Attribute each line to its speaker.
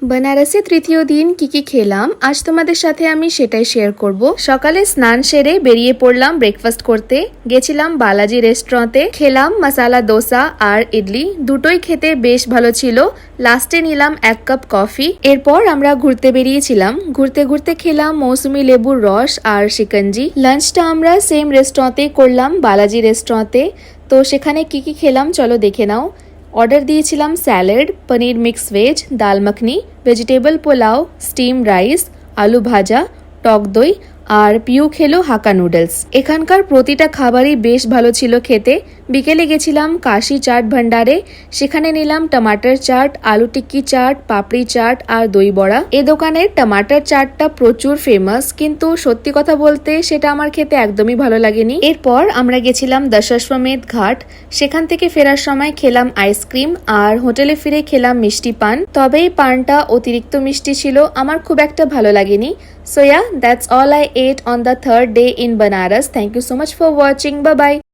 Speaker 1: बनारसे তৃতীয় দিন কি খেলাম আজ তোমাদের সাথে আমি সেটাই শেয়ার করব। সকালে স্নান সেরে বেরিয়ে পড়লাম ব্রেকফাস্ট করতে। গেছিলাম বালাজি রেস্টুরেন্টে, খেলাম মশালা দোসা আর ইডলি, দুটোই খেতে বেশ ভালো ছিল। লাস্টে নিলাম 1 কাপ কফি। এরপর আমরা ঘুরতে বেরিয়েছিলাম। ঘুরতে ঘুরতে খেলাম মৌসুমী লেবুর রস আর শিকঞ্জি। লাঞ্চটা আমরা সেম রেস্টুরেন্টে করলাম, বালাজি রেস্টুরেন্টে। তো সেখানে কি খেলাম চলো দেখে নাও। অর্ডার দিয়েছিলাম স্যালাড, পনির মিক্স ভেজ, ডাল makhani, vegetable pulao, steam rice, আলু ভাজা, টক দই আর পিউ খেলো হাক্কা নুডলস। এখানকার প্রতিটা খাবারই বেশ ভালো ছিল খেতে। বিকেলে গেছিলাম কাশি চাট ভান্ডারে, সেখানে নিলাম টমাটার চাট, আলু টিক্কি চাট, পাপড়ি চাট আর দই বড়া। এ দোকানের টমাটার চাটটা প্রচুর ফেমাস, কিন্তু সত্যি কথা বলতে সেটা আমার খেতে একদমই ভালো লাগেনি। এরপর আমরা গেছিলাম দশাশ্বমেধ ঘাট, সেখান থেকে ফেরার সময় খেলাম আইসক্রিম আর হোটেলে ফিরে খেলাম মিষ্টি পান। তবে এই পানটা অতিরিক্ত মিষ্টি ছিল, আমার খুব একটা ভালো লাগেনি। So yeah, that's all I ate on the third day in Banaras. Thank you so much for watching. Bye bye.